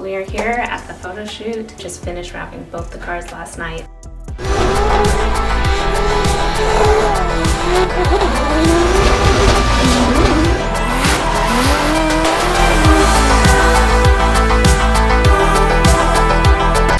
we are here at the photo shoot. Just finished wrapping both the cars last night.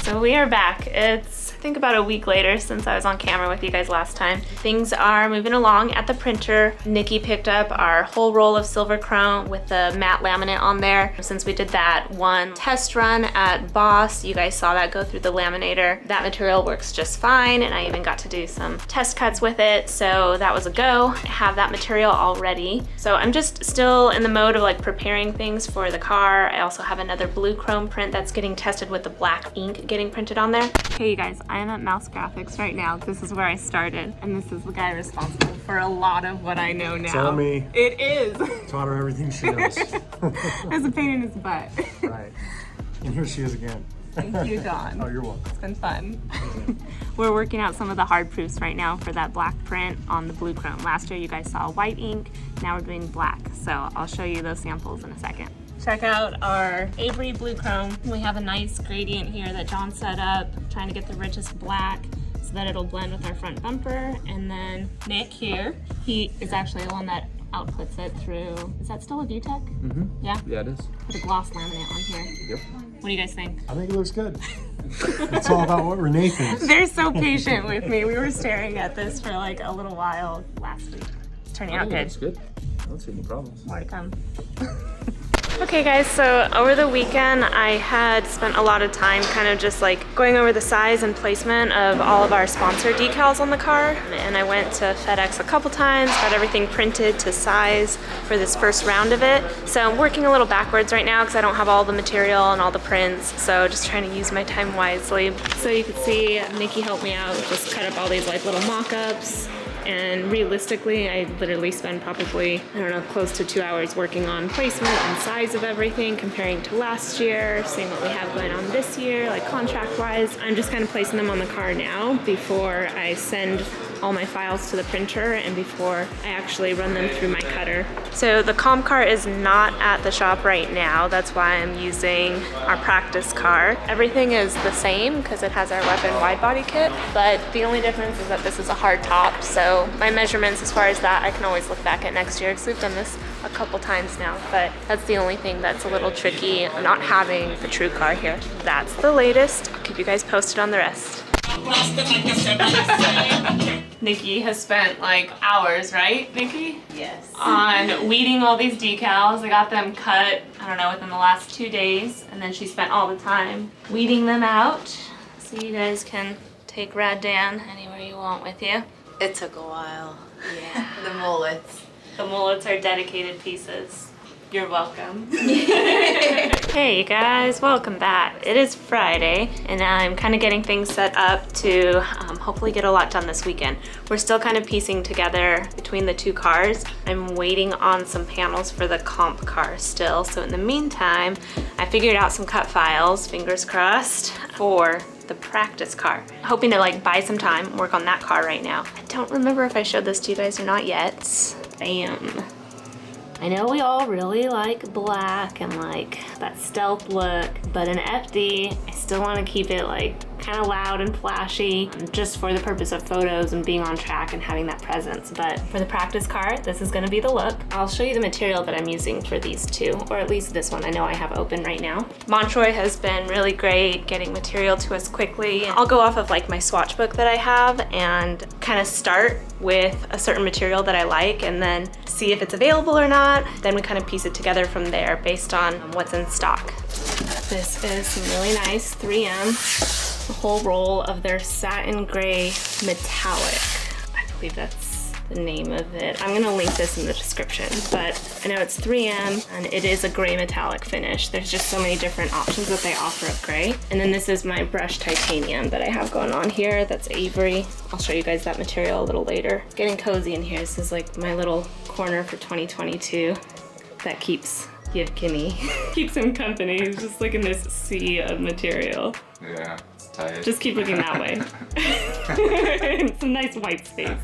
So we are back. It's I think about a week later since I was on camera with you guys last time. Things are moving along at the printer. Nikki picked up our whole roll of silver chrome with the matte laminate on there. Since we did that one test run at Boss, you guys saw that go through the laminator. That material works just fine, and I even got to do some test cuts with it, so that was a go. I have that material all ready. So I'm just still in the mode of like preparing things for the car. I also have another blue chrome print that's getting tested with the black ink getting printed on there. Okay, you guys, I am at Mouse Graphics right now. This is where I started, and this is the guy responsible for a lot of what I know now. It's all me. It is. Taught her everything she knows. There's a pain in his butt. Right. And here she is again. Thank you, Don. Oh, you're welcome. It's been fun. We're working out some of the hard proofs right now for that black print on the blue chrome. Last year you guys saw white ink, now we're doing black. So I'll show you those samples in a second. Check out our Avery blue chrome. We have a nice gradient here that John set up, trying to get the richest black so that it'll blend with our front bumper. And then Nick here, he is actually the one that outputs it through, is that still a VTech? Mm-hmm. Yeah? Yeah, it is. Put a gloss laminate on here. Yep. What do you guys think? I think it looks good. It's all about what Renee thinks. They're so patient with me. We were staring at this for like a little while last week. It's turning out good. Looks good. I don't see any problems. More to come. Okay guys, so over the weekend I had spent a lot of time kind of just like going over the size and placement of all of our sponsor decals on the car, and I went to FedEx a couple times, got everything printed to size for this first round of it. So I'm working a little backwards right now because I don't have all the material and all the prints, so just trying to use my time wisely. So you can see Nikki helped me out, just cut up all these like little mock-ups. And realistically, I literally spend probably, I don't know, close to 2 hours working on placement and size of everything, comparing to last year, seeing what we have going on this year, like contract-wise. I'm just kind of placing them on the car now before I send all my files to the printer and before I actually run them through my cutter. So the comp car is not at the shop right now. That's why I'm using our practice car. Everything is the same because it has our weapon wide body kit, but the only difference is that this is a hard top. So my measurements as far as that, I can always look back at next year because we've done this a couple times now, but that's the only thing that's a little tricky, not having the true car here. That's the latest. I'll keep you guys posted on the rest. Nikki has spent like hours, right, Nikki? Yes. On weeding all these decals. I got them cut, I don't know, within the last 2 days, and then she spent all the time weeding them out. So you guys can take Rad Dan anywhere you want with you. It took a while. Yeah. The mullets. The mullets are dedicated pieces. You're welcome. Hey you guys, welcome back. It is Friday and I'm kind of getting things set up to hopefully get a lot done this weekend. We're still kind of piecing together between the two cars. I'm waiting on some panels for the comp car still. So in the meantime, I figured out some cut files, fingers crossed, for the practice car. Hoping to like buy some time, work on that car right now. I don't remember if I showed this to you guys or not yet. Bam. I know we all really like black and like that stealth look, but in FD, I still want to keep it like kind of loud and flashy just for the purpose of photos and being on track and having that presence. But for the practice car, this is going to be the look. I'll show you the material that I'm using for these two, or at least this one I know I have open right now. Montroy has been really great getting material to us quickly. I'll go off of like my swatch book that I have and kind of start with a certain material that I like and then see if it's available or not. Then we kind of piece it together from there based on what's in stock. This is some really nice 3M, a whole roll of their satin gray metallic. I believe that's the name of it. I'm gonna link this in the description, but I know it's 3M and it is a gray metallic finish. There's just so many different options that they offer of gray. And then this is my brushed titanium that I have going on here. That's Avery. I'll show you guys that material a little later. Getting cozy in here. This is like my little corner for 2022 that keeps keeps him company. He's just like in this sea of material. Yeah, it's tight. Just keep looking that way. Some nice white space.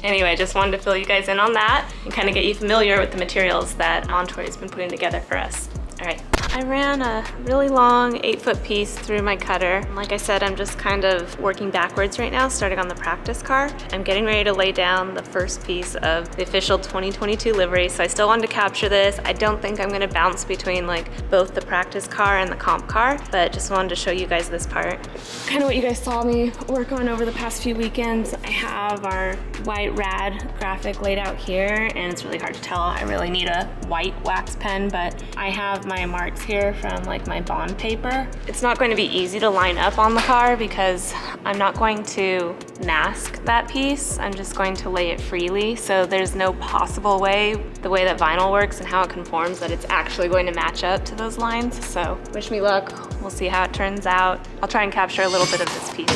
Anyway, just wanted to fill you guys in on that and kind of get you familiar with the materials that Montroy has been putting together for us. All right, I ran a really long 8-foot piece through my cutter. Like I said, I'm just kind of working backwards right now, starting on the practice car. I'm getting ready to lay down the first piece of the official 2022 livery, so I still wanted to capture this. I don't think I'm gonna bounce between like both the practice car and the comp car, but just wanted to show you guys this part. Kind of what you guys saw me work on over the past few weekends. I have our white RAD graphic laid out here, and it's really hard to tell. I really need a white wax pen, but I have my marks here from like my bond paper. It's not going to be easy to line up on the car because I'm not going to mask that piece. I'm just going to lay it freely. So there's no possible way, the way that vinyl works and how it conforms, that it's actually going to match up to those lines. So wish me luck. We'll see how it turns out. I'll try and capture a little bit of this piece.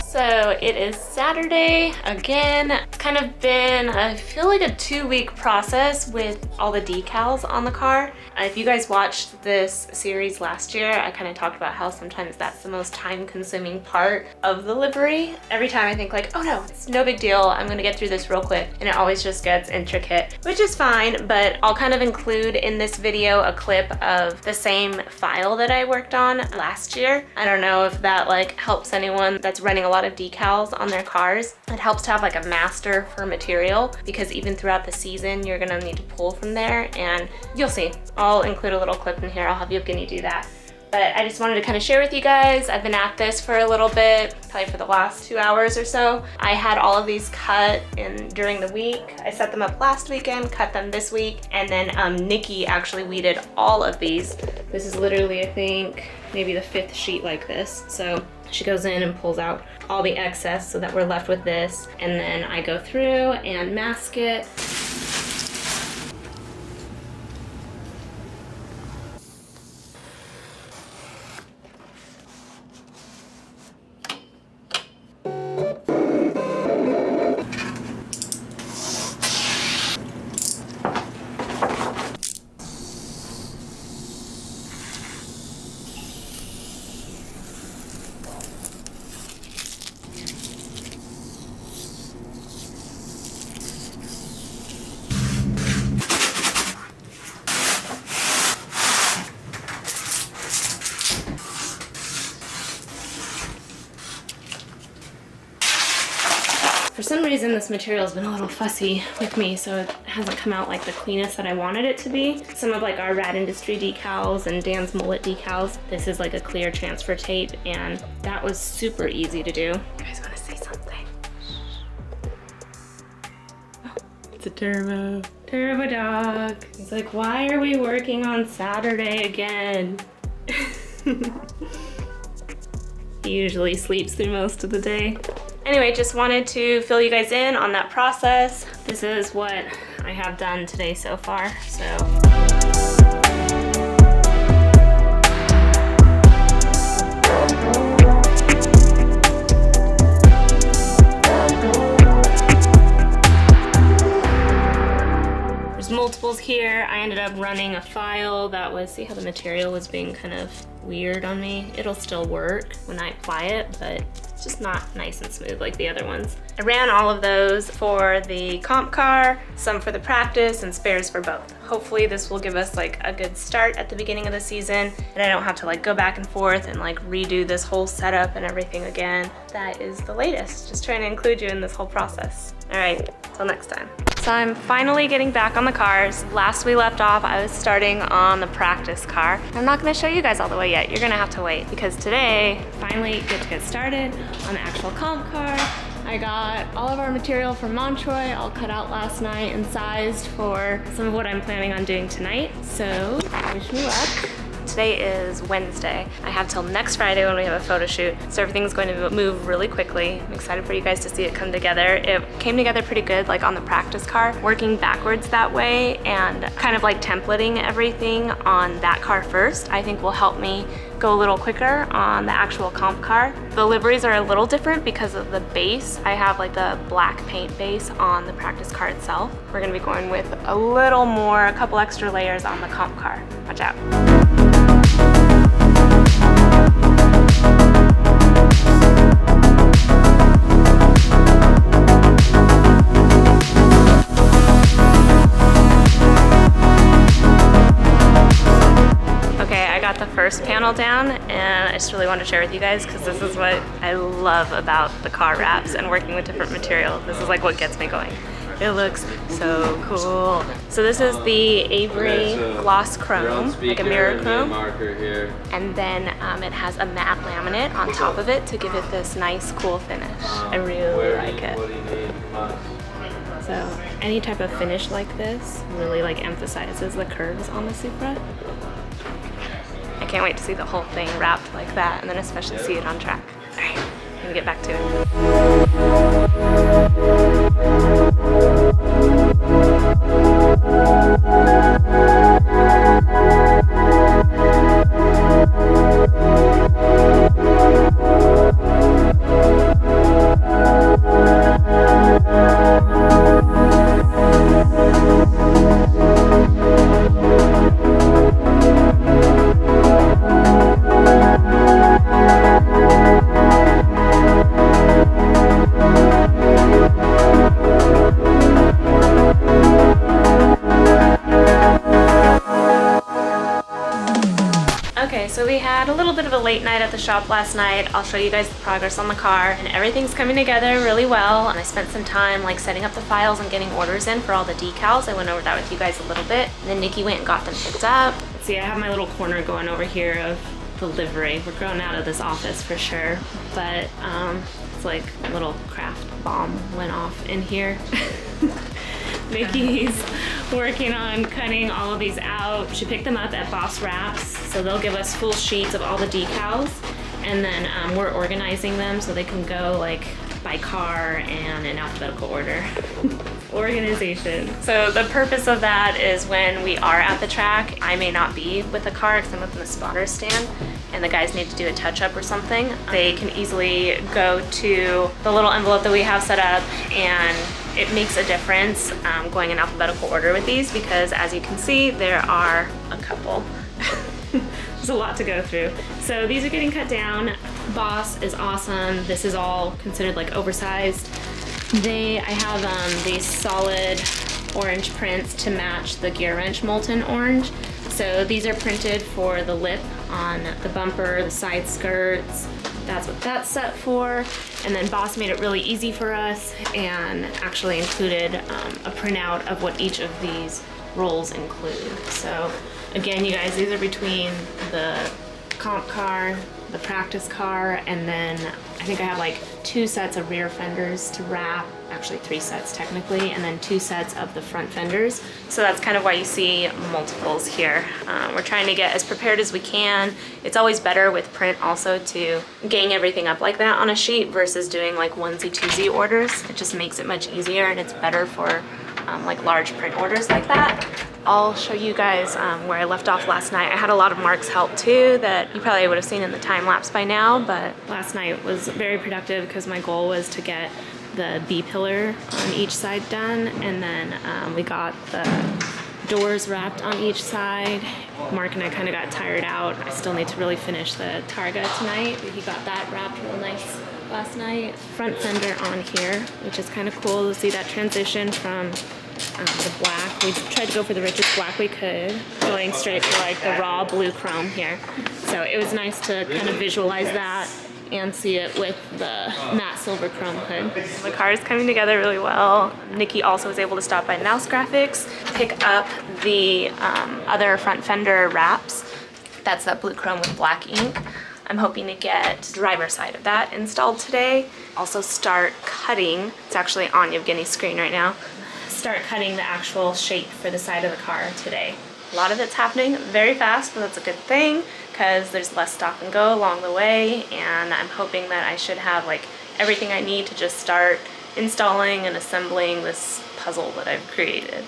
So it is Saturday again. It's kind of been, I feel like a 2-week process with all the decals on the car. If you guys watched this series last year, I kind of talked about how sometimes that's the most time-consuming part of the livery. Every time I think like, oh no, it's no big deal, I'm gonna get through this real quick, and it always just gets intricate, which is fine, but I'll kind of include in this video a clip of the same file that I worked on last year. I don't know if that like helps anyone that's running a lot of decals on their cars. It helps to have like a master for material, because even throughout the season, you're gonna need to pull from there, and you'll see. I'll include a little clip in here. I'll have Yevgeny do that. But I just wanted to kind of share with you guys. I've been at this for a little bit, probably for the last 2 hours or so. I had all of these cut during the week. I set them up last weekend, cut them this week, and then Nikki actually weeded all of these. This is literally, I think, maybe the 5th sheet like this. So she goes in and pulls out all the excess so that we're left with this, and then I go through and mask it. For some reason, this material has been a little fussy with me, so it hasn't come out like the cleanest that I wanted it to be. Some of like our RAD Industry decals and Dan's Mullet decals, this is like a clear transfer tape, and that was super easy to do. You guys wanna say something? Oh, it's a turbo. Turbo dog. He's like, why are we working on Saturday again? He usually sleeps through most of the day. Anyway, just wanted to fill you guys in on that process. This is what I have done today so far, so. There's multiples here. I ended up running a file that was, see how the material was being kind of weird on me? It'll still work when I apply it, but it's just not nice and smooth like the other ones. I ran all of those for the comp car, some for the practice, and spares for both. Hopefully this will give us like a good start at the beginning of the season, and I don't have to like go back and forth and like redo this whole setup and everything again. That is the latest. Just trying to include you in this whole process. All right, till next time. So I'm finally getting back on the cars. Last we left off, I was starting on the practice car. I'm not gonna show you guys all the way yet. You're gonna have to wait, because today, finally get started on the actual comp car. I got all of our material from Montroy all cut out last night and sized for some of what I'm planning on doing tonight. So wish me luck. today is Wednesday. I have till next Friday when we have a photo shoot, so everything's going to move really quickly. I'm excited for you guys to see it come together. It came together pretty good, like on the practice car. Working backwards that way and kind of like templating everything on that car first, I think will help me go a little quicker on the actual comp car. The liveries are a little different because of the base. I have like the black paint base on the practice car itself. We're gonna be going with a little more, a couple extra layers on the comp car. Watch out. Got the first panel down, and I just really wanted to share with you guys because this is what I love about the car wraps and working with different material. This is like what gets me going. It looks so cool. So this is the Avery gloss chrome, like a mirror chrome, and then it has a matte laminate on top of it to give it this nice cool finish. I really like it. So any type of finish like this really like emphasizes the curves on the Supra. I can't wait to see the whole thing wrapped like that, and then especially see it on track. All right, I'm gonna get back to So we had a little bit of a late night at the shop last night. I'll show you guys the progress on the car, and everything's coming together really well. And I spent some time like setting up the files and getting orders in for all the decals. I went over that with you guys a little bit. And then Nikki went and got them picked up. Let's see, I have my little corner going over here of the livery. We're growing out of this office for sure, but it's like a little craft bomb went off in here. Nikki's working on cutting all of these out. She picked them up at Boss Wraps, so they'll give us full sheets of all the decals, and then we're organizing them so they can go like by car and in alphabetical order. Organization. So the purpose of that is when we are at the track, I may not be with the car because I'm up in the spotter stand, and the guys need to do a touch-up or something. They can easily go to the little envelope that we have set up, and it makes a difference going in alphabetical order with these because, as you can see, there are a couple. There's a lot to go through. So these are getting cut down. Boss is awesome. This is all considered like oversized. I have these solid orange prints to match the gear wrench molten orange. So these are printed for the lip on the bumper, the side skirts. That's what that's set for. And then Boss made it really easy for us and actually included a printout of what each of these rolls include. So again, you guys, these are between the comp car, the practice car, and then I think I have like 2 sets of rear fenders to wrap, actually 3 sets technically, and then 2 sets of the front fenders. So that's kind of why you see multiples here. We're trying to get as prepared as we can. It's always better with print also to gang everything up like that on a sheet versus doing like onesie twosie orders. It just makes it much easier, and it's better for like large print orders like that. I'll show you guys where I left off last night. I had a lot of Mark's help too that you probably would have seen in the time lapse by now, but last night was very productive because my goal was to get the B-pillar on each side done, and then we got the doors wrapped on each side. Mark and I kind of got tired out. I still need to really finish the Targa tonight. He got that wrapped real nice last night. Front fender on here, which is kind of cool to see that transition from the black. We tried to go for the richest black we could, going straight to like the raw blue chrome here. So it was nice to kind of visualize that and see it with the matte silver chrome hood. The car is coming together really well. Nikki also was able to stop by Mouse Graphics, pick up the other front fender wraps. That's that blue chrome with black ink. I'm hoping to get driver's side of that installed today. Also start cutting, it's actually on Yevgeny's screen right now, start cutting the actual shape for the side of the car today. A lot of it's happening very fast, but that's a good thing because there's less stop and go along the way, and I'm hoping that I should have like everything I need to just start installing and assembling this puzzle that I've created.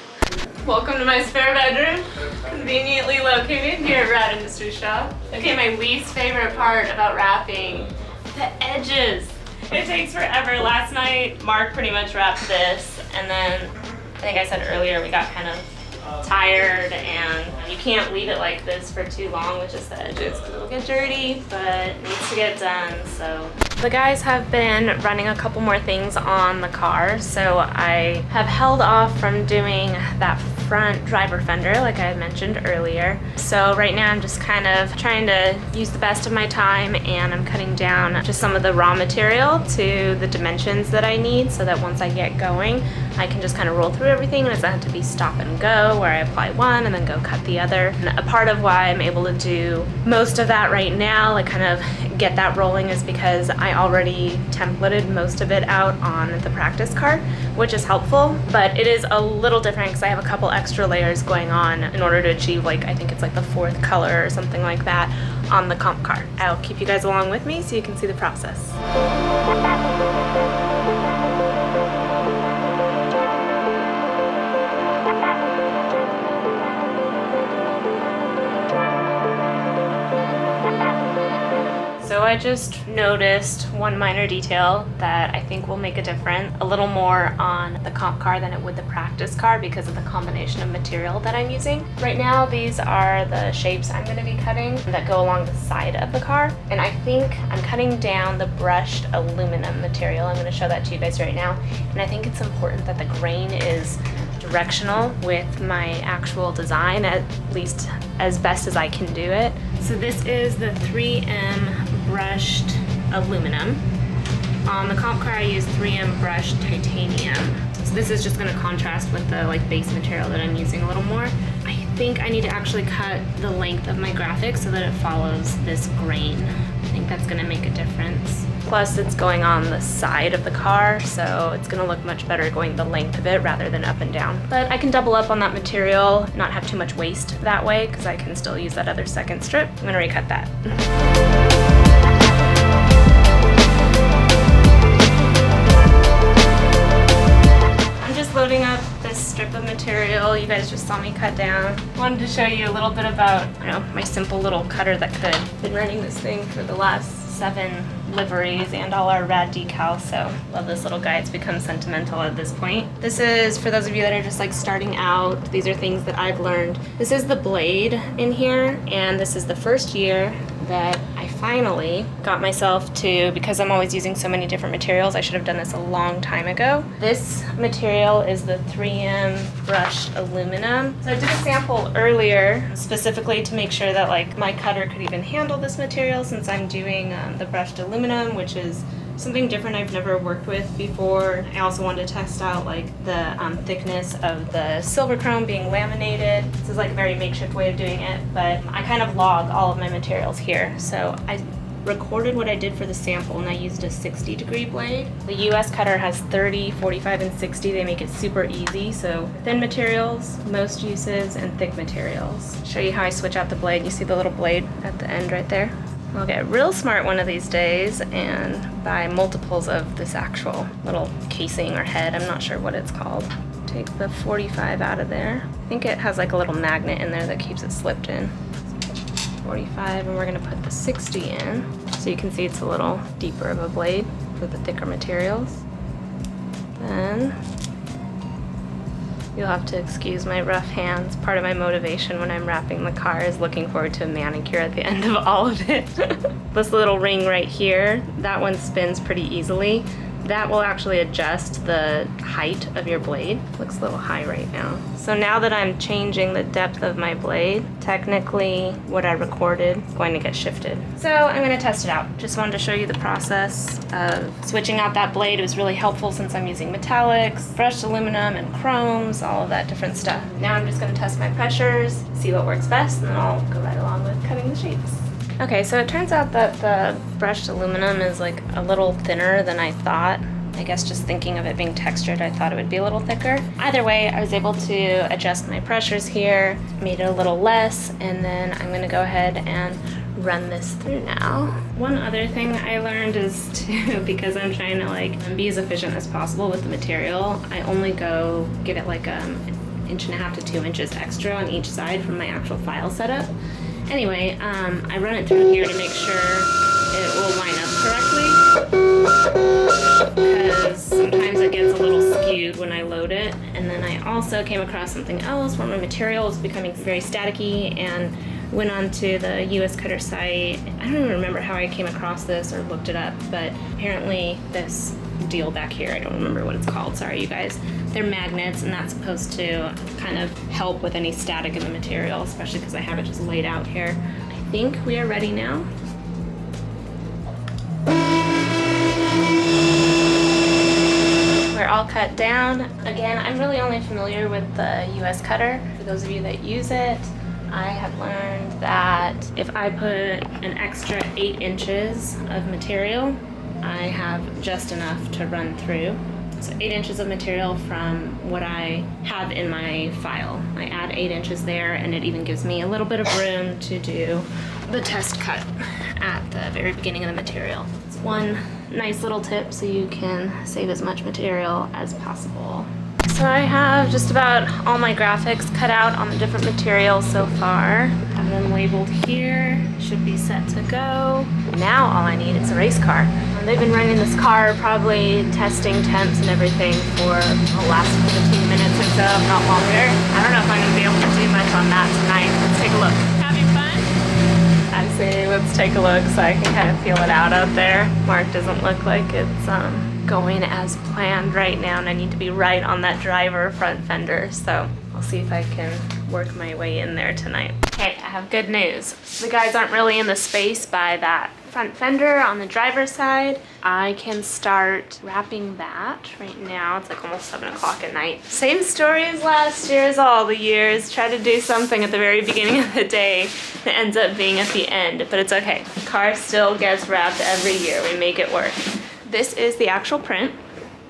Welcome to my spare bedroom, conveniently located here at RAD Industries shop. Okay, my least favorite part about wrapping, the edges. It takes forever. Last night, Mark pretty much wrapped this, and then I think I said earlier we got kind of tired, and you can't leave it like this for too long with just the edges because it'll get dirty, but it needs to get done. So the guys have been running a couple more things on the car, so I have held off from doing that front driver fender like I had mentioned earlier. So right now I'm just kind of trying to use the best of my time, and I'm cutting down just some of the raw material to the dimensions that I need so that once I get going I can just kind of roll through everything and it doesn't have to be stop and go where I apply one and then go cut the other. And a part of why I'm able to do most of that right now, like kind of get that rolling, is because I already templated most of it out on the practice card, which is helpful, but it is a little different because I have a couple extra layers going on in order to achieve, like, I think it's like the 4th color or something like that on the comp card. I'll keep you guys along with me so you can see the process. So I just noticed one minor detail that I think will make a difference, a little more on the comp car than it would the practice car because of the combination of material that I'm using. Right now, these are the shapes I'm going to be cutting that go along the side of the car. And I think I'm cutting down the brushed aluminum material. I'm going to show that to you guys right now. And I think it's important that the grain is directional with my actual design, at least as best as I can do it. So this is the 3M brushed aluminum. On the comp car I use 3M brushed titanium. So this is just going to contrast with the like base material that I'm using a little more. I think I need to actually cut the length of my graphic so that it follows this grain. I think that's going to make a difference. Plus it's going on the side of the car, so it's going to look much better going the length of it rather than up and down. But I can double up on that material, not have too much waste that way, because I can still use that other second strip. I'm going to recut that. I'm just loading up this strip of material you guys just saw me cut down. Wanted to show you a little bit about, my simple little cutter that could. Been running this thing for the last 7 liveries and all our Rad Decals, so love this little guy. It's become sentimental at this point. This is, for those of you that are just like starting out, these are things that I've learned. This is the blade in here, and this is the first year that I finally got myself to, because I'm always using so many different materials, I should have done this a long time ago. This material is the 3M brushed aluminum. So I did a sample earlier specifically to make sure that like my cutter could even handle this material, since I'm doing the brushed aluminum, which is something different I've never worked with before. I also wanted to test out like the thickness of the silver chrome being laminated. This is like a very makeshift way of doing it, but I kind of log all of my materials here. So I recorded what I did for the sample, and I used a 60-degree blade. The US cutter has 30, 45, and 60. They make it super easy. So thin materials, most uses, and thick materials. Show you how I switch out the blade. You see the little blade at the end right there? I'll get real smart one of these days and buy multiples of this actual little casing or head. I'm not sure what it's called. Take the 45 out of there. I think it has like a little magnet in there that keeps it slipped in. 45, and we're gonna put the 60 in. So you can see it's a little deeper of a blade for the thicker materials. Then you'll have to excuse my rough hands. Part of my motivation when I'm wrapping the car is looking forward to a manicure at the end of all of it. This little ring right here, that one spins pretty easily. That will actually adjust the height of your blade. Looks a little high right now. So now that I'm changing the depth of my blade, technically what I recorded is going to get shifted. So I'm gonna test it out. Just wanted to show you the process of switching out that blade. It was really helpful since I'm using metallics, brushed aluminum, and chromes, all of that different stuff. Now I'm just gonna test my pressures, see what works best, and then I'll go right along with cutting the shapes. Okay, so it turns out that the brushed aluminum is like a little thinner than I thought. I guess just thinking of it being textured, I thought it would be a little thicker. Either way, I was able to adjust my pressures here, made it a little less, and then I'm gonna go ahead and run this through now. One other thing I learned is to, because I'm trying to like be as efficient as possible with the material, I only give it like 1.5 inches to 2 inches extra on each side from my actual file setup. Anyway, I run it through here to make sure it will line up correctly, because sometimes it gets a little skewed when I load it. And then I also came across something else where my material was becoming very staticky, and went onto the US Cutter site. I don't even remember how I came across this or looked it up, but apparently this deal back here, I don't remember what it's called, sorry you guys. They're magnets, and that's supposed to kind of help with any static in the material, especially because I have it just laid out here. I think we are ready now. We're all cut down. Again, I'm really only familiar with the US Cutter. For those of you that use it, I have learned that if I put an extra 8 inches of material, I have just enough to run through. So 8 inches of material from what I have in my file. I add 8 inches there, and it even gives me a little bit of room to do the test cut at the very beginning of the material. It's one nice little tip so you can save as much material as possible. So I have just about all my graphics cut out on the different materials so far. Have them labeled here, should be set to go. Now all I need is a race car. They've been running this car, probably testing temps and everything for the last 15 minutes or so, if not longer. I don't know if I'm gonna be able to do much on that tonight. Let's take a look. Having fun? I say let's take a look so I can kind of feel it out there. Mark doesn't look like it's going as planned right now, and I need to be right on that driver front fender, so I'll see if I can work my way in there tonight. Okay, I have good news. The guys aren't really in the space by that front fender on the driver's side. I can start wrapping that right now. It's like almost 7 o'clock at night. Same story as last year, as all the years. Try to do something at the very beginning of the day that ends up being at the end, but it's okay. The car still gets wrapped every year. We make it work. This is the actual print.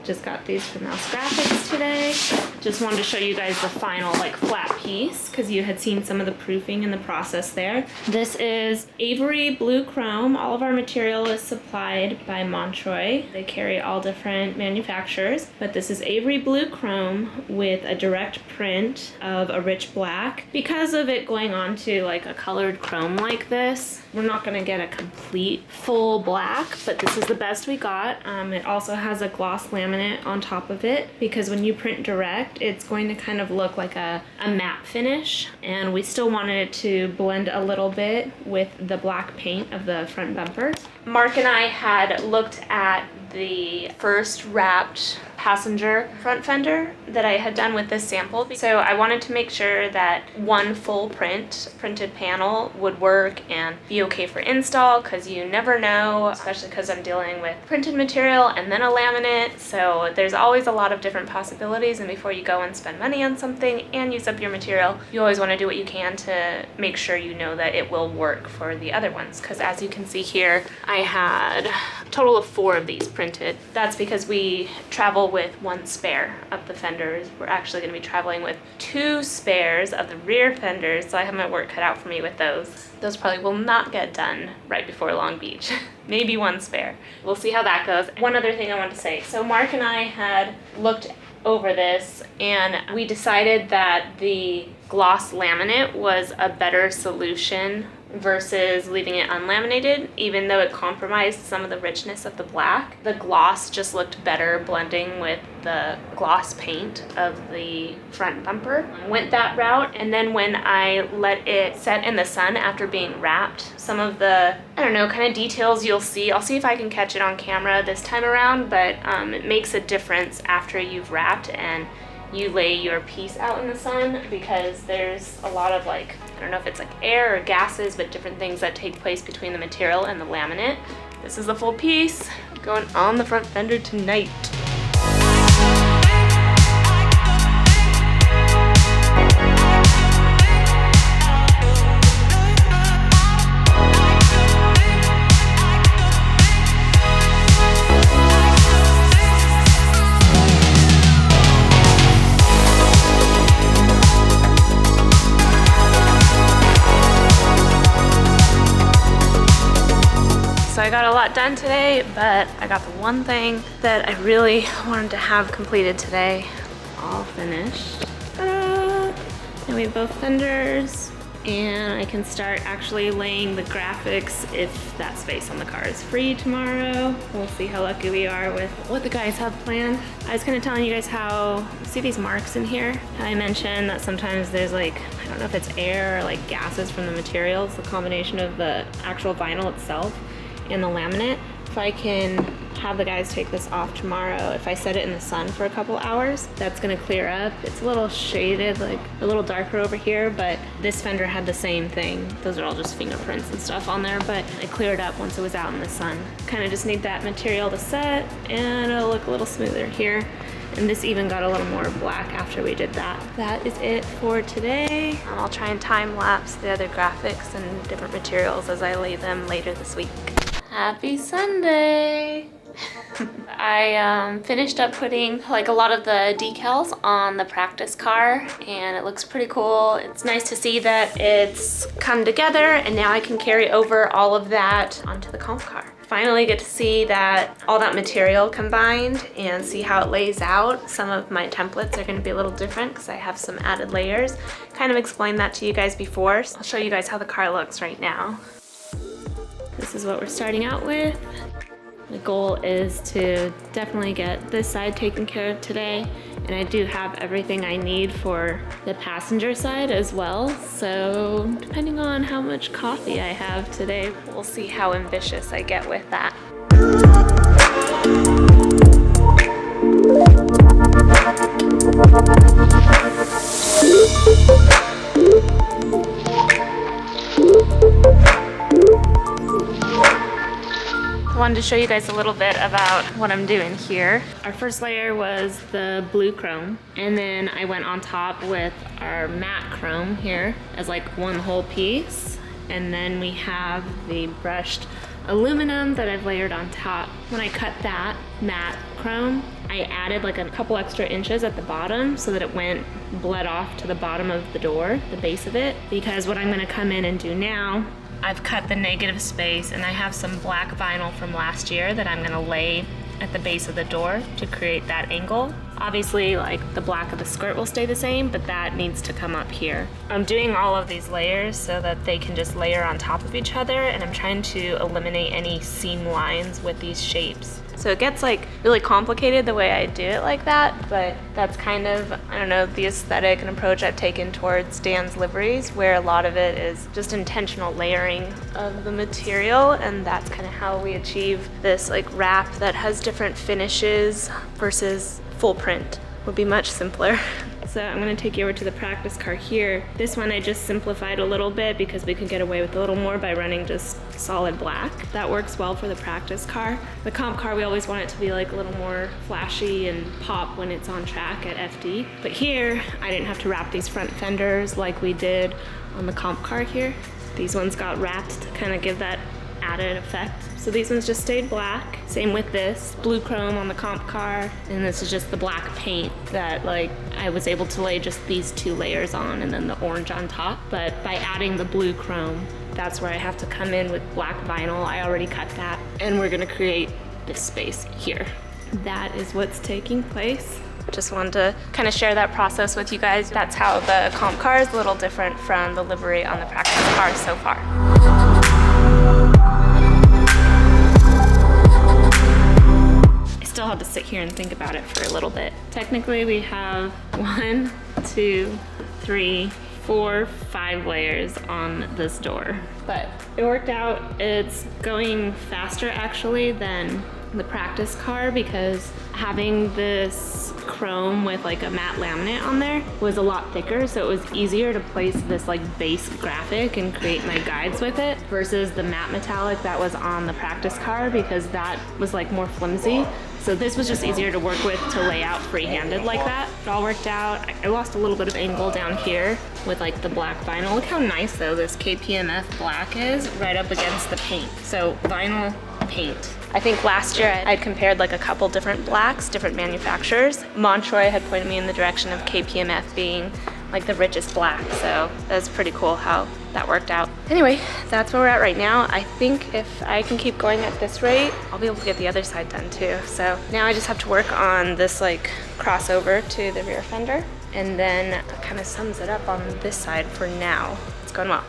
Just got these from Mouse Graphics today. Just wanted to show you guys the final like flat piece because you had seen some of the proofing in the process there. This is Avery Blue Chrome. All of our material is supplied by Montroy. They carry all different manufacturers, but this is Avery Blue Chrome with a direct print of a rich black. Because of it going on to like a colored chrome like this, we're not gonna get a complete full black, but this is the best we got. It also has a gloss laminate on top of it because when you print direct, it's going to kind of look like a matte finish, and we still wanted it to blend a little bit with the black paint of the front bumper. Mark and I had looked at the first wrapped passenger front fender that I had done with this sample. So I wanted to make sure that one full printed panel would work and be okay for install, because you never know, especially because I'm dealing with printed material and then a laminate. So there's always a lot of different possibilities, and before you go and spend money on something and use up your material, you always want to do what you can to make sure you know that it will work for the other ones. Because as you can see here, I had a total of 4 of these printed. That's because we travel with 1 spare of the fenders. We're actually going to be traveling with 2 spares of the rear fenders, so I have my work cut out for me with those. Those probably will not get done right before Long Beach. Maybe 1 spare. We'll see how that goes. One other thing I want to say. So Mark and I had looked over this, and we decided that the gloss laminate was a better solution versus leaving it unlaminated, even though it compromised some of the richness of the black. The gloss just looked better blending with the gloss paint of the front bumper. Went that route, and then when I let it set in the sun after being wrapped, some of the, I don't know, kind of details you'll see, I'll see if I can catch it on camera this time around, but it makes a difference after you've wrapped and you lay your piece out in the sun, because there's a lot of like, I don't know if it's like air or gases, but different things that take place between the material and the laminate. This is the full piece going on the front fender tonight. I got a lot done today, but I got the one thing that I really wanted to have completed today all finished. Ta-da! And we have both fenders, and I can start actually laying the graphics if that space on the car is free tomorrow. We'll see how lucky we are with what the guys have planned. I was kind of telling you guys how, see these marks in here? I mentioned that sometimes there's like, I don't know if it's air or like gases from the materials, the combination of the actual vinyl itself and the laminate. If I can have the guys take this off tomorrow, if I set it in the sun for a couple hours, that's gonna clear up. It's a little shaded, like a little darker over here, but this fender had the same thing. Those are all just fingerprints and stuff on there, but it cleared up once it was out in the sun. Kind of just need that material to set, and it'll look a little smoother here. And this even got a little more black after we did that. That is it for today. I'll try and time lapse the other graphics and different materials as I lay them later this week. Happy Sunday! I finished up putting like a lot of the decals on the practice car, and it looks pretty cool. It's nice to see that it's come together, and now I can carry over all of that onto the comp car. Finally get to see that all that material combined and see how it lays out. Some of my templates are going to be a little different because I have some added layers. Kind of explained that to you guys before, so I'll show you guys how the car looks right now. This is what we're starting out with. The goal is to definitely get this side taken care of today, and I do have everything I need for the passenger side as well, so depending on how much coffee I have today, we'll see how ambitious I get with that. I wanted to show you guys a little bit about what I'm doing here. Our first layer was the blue chrome, and then I went on top with our matte chrome here as like one whole piece, and then we have the brushed aluminum that I've layered on top. When I cut that matte chrome, I added like a couple extra inches at the bottom so that it bled off to the bottom of the door, the base of it, because what I'm going to come in and do now, I've cut the negative space, and I have some black vinyl from last year that I'm gonna lay at the base of the door to create that angle. Obviously, like the black of the skirt will stay the same, but that needs to come up here. I'm doing all of these layers so that they can just layer on top of each other, and I'm trying to eliminate any seam lines with these shapes. So it gets like really complicated the way I do it like that, but that's kind of, I don't know, the aesthetic and approach I've taken towards Dan's liveries, where a lot of it is just intentional layering of the material, and that's kind of how we achieve this like wrap that has different finishes versus full print. Would be much simpler. So I'm gonna take you over to the practice car here. This one I just simplified a little bit because we could get away with a little more by running just solid black. That works well for the practice car. The comp car, we always want it to be like a little more flashy and pop when it's on track at FD. But here, I didn't have to wrap these front fenders like we did on the comp car here. These ones got wrapped to kind of give that added effect. So these ones just stayed black. Same with this, blue chrome on the comp car, and this is just the black paint that like I was able to lay just these two layers on and then the orange on top. But by adding the blue chrome, that's where I have to come in with black vinyl. I already cut that, and we're gonna create this space here. That is what's taking place. Just wanted to kind of share that process with you guys. That's how the comp car is a little different from the livery on the practice car so far. Still have to sit here and think about it for a little bit. Technically we have 1, 2, 3, 4, 5 layers on this door, but it worked out. It's going faster actually than the practice car because having this chrome with like a matte laminate on there was a lot thicker, so it was easier to place this like base graphic and create my guides with it versus the matte metallic that was on the practice car because that was like more flimsy. So this was just easier to work with to lay out free-handed like that. It all worked out. I lost a little bit of angle down here with like the black vinyl. Look how nice though this KPMF black is right up against the paint. So vinyl paint. I think last year I'd compared like a couple different blacks, different manufacturers. Montroy had pointed me in the direction of KPMF being like the richest black, so that's pretty cool how that worked out. Anyway, that's where we're at right now. I think if I can keep going at this rate, I'll be able to get the other side done too. So now I just have to work on this like crossover to the rear fender, and then that kind of sums it up on this side for now. It's going well.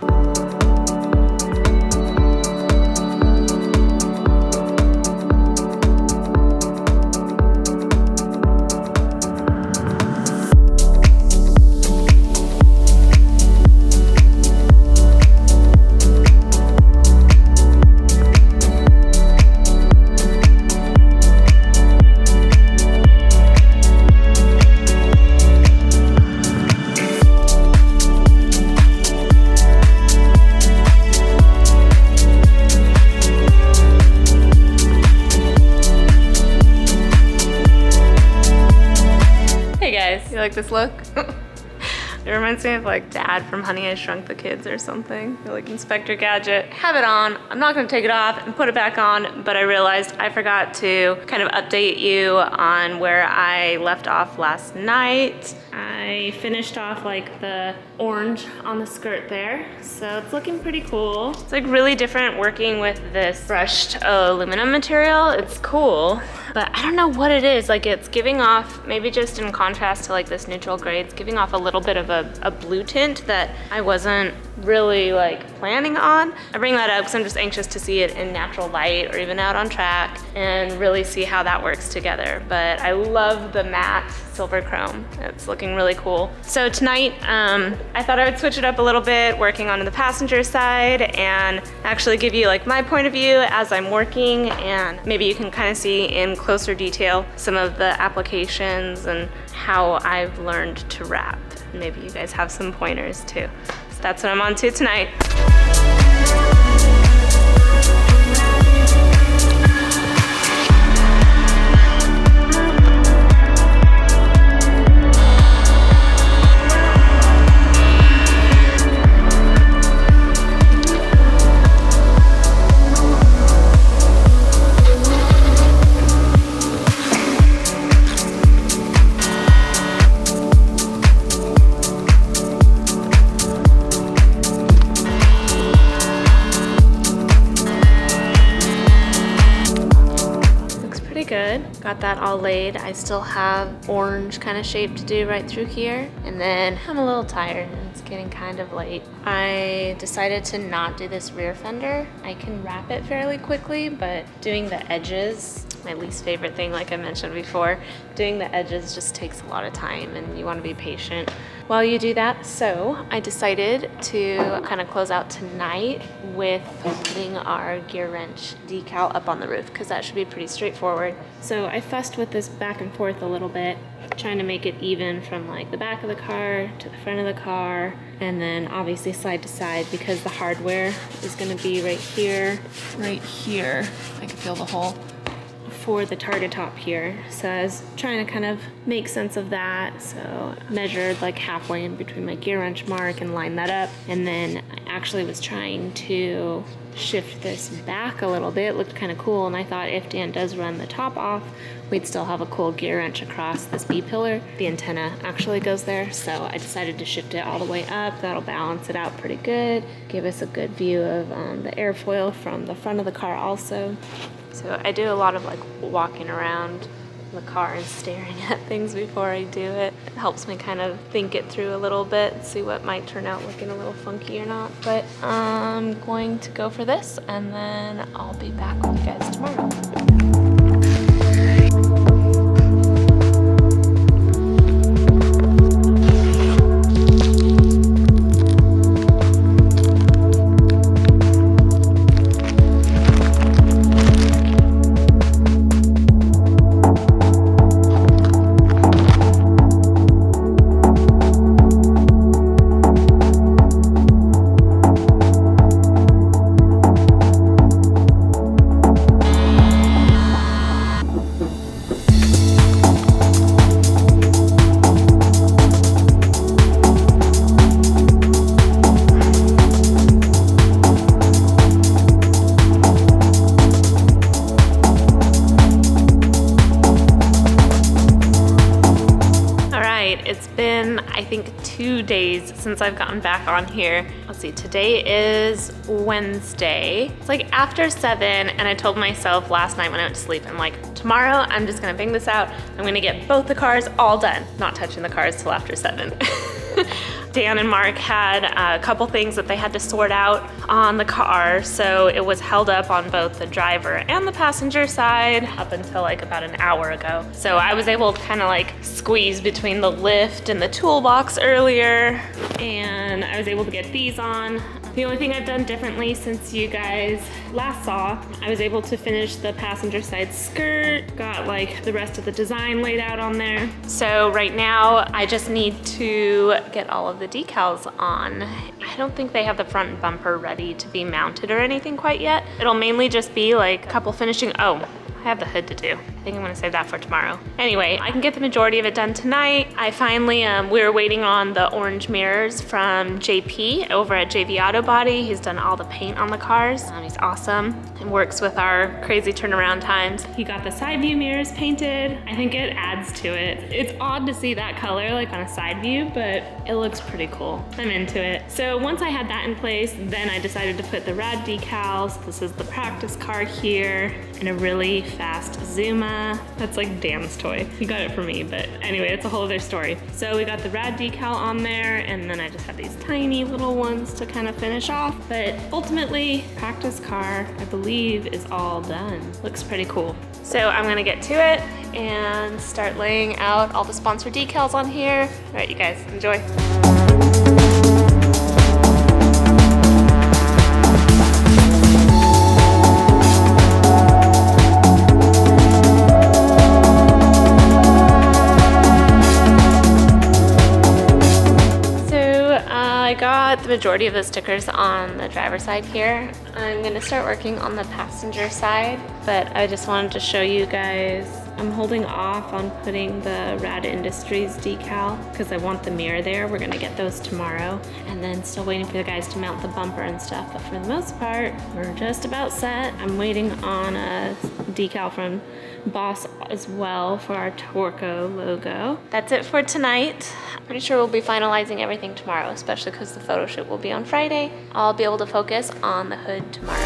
You like this look? It reminds me of like Dad from Honey, I Shrunk the Kids or something. You're like Inspector Gadget. Have it on. I'm not gonna take it off and put it back on, but I realized I forgot to kind of update you on where I left off last night. I finished off like the orange on the skirt there, so it's looking pretty cool. It's like really different working with this brushed aluminum material. It's cool, but I don't know what it is. Like it's giving off, maybe just in contrast to like this neutral gray, it's giving off a little bit of a blue tint that I wasn't really like planning on. I bring that up because I'm just anxious to see it in natural light or even out on track and really see how that works together. But I love the matte silver chrome. It's looking really cool. So tonight, I thought I would switch it up a little bit, working on the passenger side and actually give you like my point of view as I'm working, and maybe you can kind of see in closer detail some of the applications and how I've learned to wrap. Maybe you guys have some pointers too. So that's what I'm on to tonight. Good. Got that all laid. I still have orange kind of shape to do right through here. And then I'm a little tired and it's getting kind of late. I decided to not do this rear fender. I can wrap it fairly quickly, but doing the edges, my least favorite thing, like I mentioned before, doing the edges just takes a lot of time and you want to be patient while you do that. So I decided to kind of close out tonight with putting our gear wrench decal up on the roof, because that should be pretty straightforward. So I fussed with this back and forth a little bit, trying to make it even from like the back of the car to the front of the car, and then obviously side to side, because the hardware is going to be right here. I can feel the hole for the target top here. So I was trying to kind of make sense of that. So I measured like halfway in between my gear wrench mark and lined that up. And then I actually was trying to shift this back a little bit. It looked kind of cool. And I thought if Dan does run the top off, we'd still have a cool gear wrench across this B-pillar. The antenna actually goes there. So I decided to shift it all the way up. That'll balance it out pretty good. Give us a good view of the airfoil from the front of the car also. So I do a lot of like walking around the car and staring at things before I do it. It helps me kind of think it through a little bit, see what might turn out looking a little funky or not. But I'm going to go for this and then I'll be back with you guys tomorrow. since I've gotten back on here. Let's see, today is Wednesday. It's like after 7, and I told myself last night when I went to sleep, I'm like, tomorrow I'm just gonna bang this out. I'm gonna get both the cars all done, not touching the cars till after 7. Dan and Mark had a couple things that they had to sort out on the car, so it was held up on both the driver and the passenger side up until like about an hour ago. So I was able to kind of like squeeze between the lift and the toolbox earlier, and I was able to get these on. The only thing I've done differently since you guys last saw, I was able to finish the passenger side skirt, got like the rest of the design laid out on there. So right now I just need to get all of the decals on. I don't think they have the front bumper ready to be mounted or anything quite yet. It'll mainly just be like a couple finishing, I have the hood to do. I think I'm gonna save that for tomorrow. Anyway, I can get the majority of it done tonight. I finally, we were waiting on the orange mirrors from JP over at JV Auto Body. He's done all the paint on the cars. He's awesome and works with our crazy turnaround times. He got the side view mirrors painted. I think it adds to it. It's odd to see that color like on a side view, but it looks pretty cool. I'm into it. So once I had that in place, then I decided to put the Rad decals. This is the practice car here, and a really fast Zuma. That's like Dan's toy. He got it for me, but anyway, it's a whole other story. So we got the Rad decal on there, and then I just have these tiny little ones to kind of finish off. But ultimately, practice car, I believe, is all done. Looks pretty cool. So I'm gonna get to it and start laying out all the sponsor decals on here. All right, you guys, enjoy. I got the majority of the stickers on the driver's side here. I'm gonna start working on the passenger side, but I just wanted to show you guys. I'm holding off on putting the RAD Industries decal because I want the mirror there. We're gonna get those tomorrow, and then still waiting for the guys to mount the bumper and stuff. But for the most part, we're just about set. I'm waiting on a decal from Boss as well for our Torco logo. That's it for tonight. I'm pretty sure we'll be finalizing everything tomorrow, especially because the photo shoot will be on Friday. I'll be able to focus on the hood tomorrow.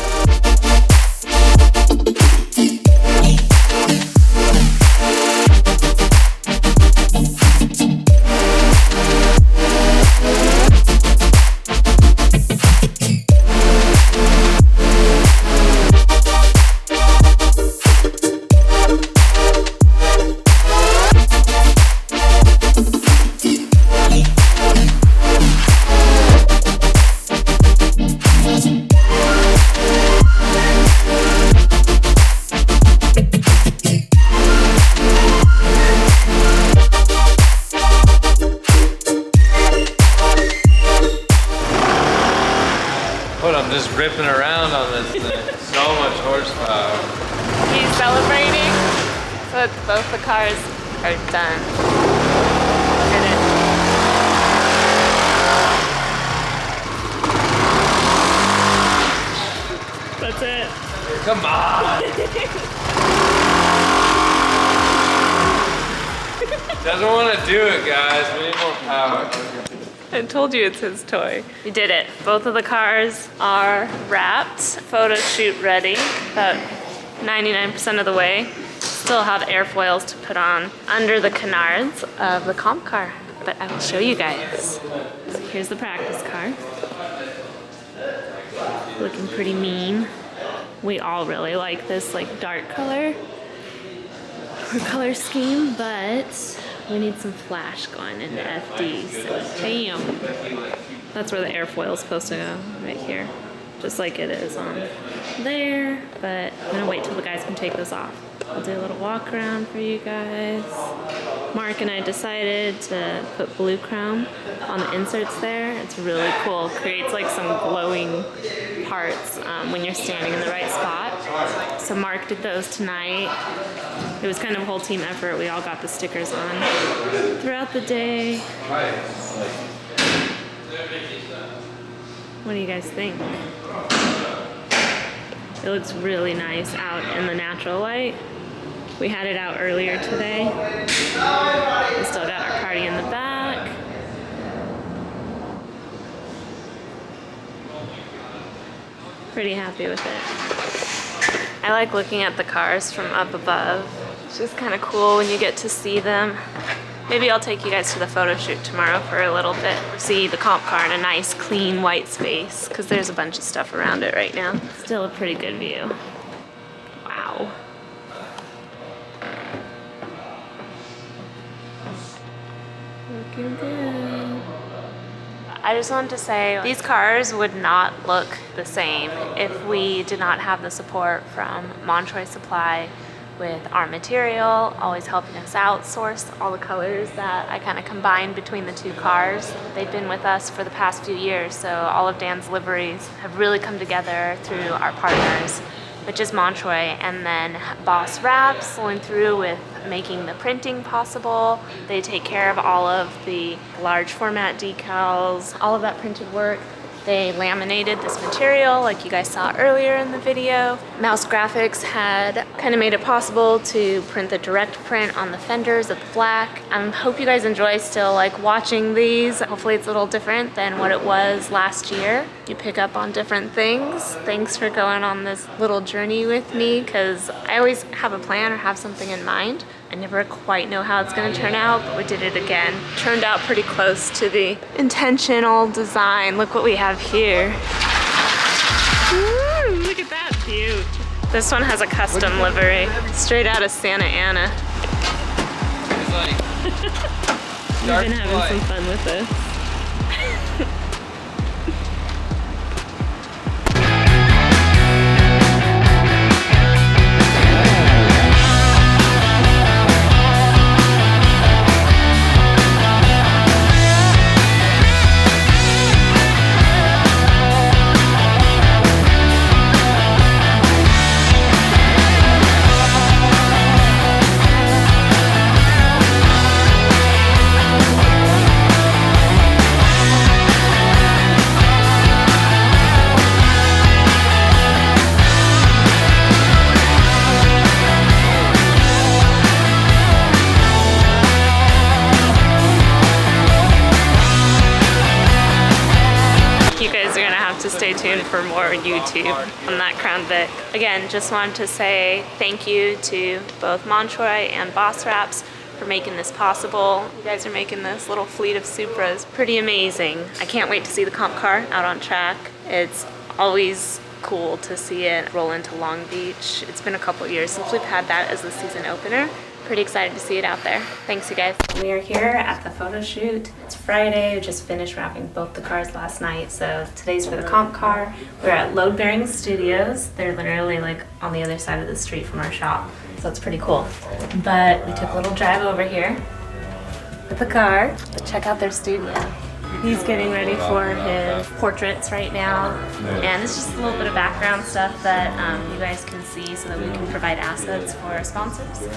Just ripping around on this thing. So much horsepower. He's celebrating. So both the cars are done. Did it. That's it. Come on. Doesn't want to do it, guys. We need more power. I told you it's his toy. We did it. Both of the cars are wrapped, photo shoot ready, about 99% of the way. Still have airfoils to put on under the canards of the comp car, but I will show you guys. So here's the practice car. Looking pretty mean. We all really like this like dark color or color scheme, but we need some flash going into FD, so bam. That's where the airfoil is supposed to go, right here. Just like it is on there, but I'm gonna wait till the guys can take this off. I'll do a little walk around for you guys. Mark and I decided to put blue chrome on the inserts there. It's really cool. It creates like some glowing parts when you're standing in the right spot. So Mark did those tonight. It was kind of a whole team effort. We all got the stickers on throughout the day. What do you guys think? It looks really nice out in the natural light. We had it out earlier today. We still got our party in the back. Pretty happy with it. I like looking at the cars from up above. It's just kind of cool when you get to see them. Maybe I'll take you guys to the photo shoot tomorrow for a little bit. See the comp car in a nice, clean, white space, because there's a bunch of stuff around it right now. Still a pretty good view. Wow. Looking good. I just wanted to say these cars would not look the same if we did not have the support from Montroy Supply with our material, always helping us out, source all the colors that I kind of combined between the two cars. They've been with us for the past few years, so all of Dan's liveries have really come together through our partners, which is Montroy, and then Boss Wraps going through with making the printing possible. They take care of all of the large format decals, all of that printed work. They laminated this material like you guys saw earlier in the video. Mouse Graphics had kind of made it possible to print the direct print on the fenders of the black. I hope you guys enjoy still like watching these. Hopefully it's a little different than what it was last year. You pick up on different things. Thanks for going on this little journey with me, because I always have a plan or have something in mind. I never quite know how it's gonna turn out, but we did it again. Turned out pretty close to the intentional design. Look what we have here. Woo, look at that view. This one has a custom livery, straight out of Santa Ana. It's like, We've been having some fun with this. To stay tuned for more YouTube on that Crown Vic. Again, just wanted to say thank you to both Montroy and Boss Wraps for making this possible. You guys are making this little fleet of Supras pretty amazing. I can't wait to see the comp car out on track. It's always cool to see it roll into Long Beach. It's been a couple years since we've had that as the season opener. Pretty excited to see it out there. Thanks, you guys. We are here at the photo shoot. It's Friday. We just finished wrapping both the cars last night, so today's for the comp car. We're at Load Bearing Studios. They're literally like on the other side of the street from our shop, so it's pretty cool. But we took a little drive over here with the car to check out their studio. He's getting ready for his portraits right now, and it's just a little bit of background stuff that you guys can see so that we can provide assets for our sponsors.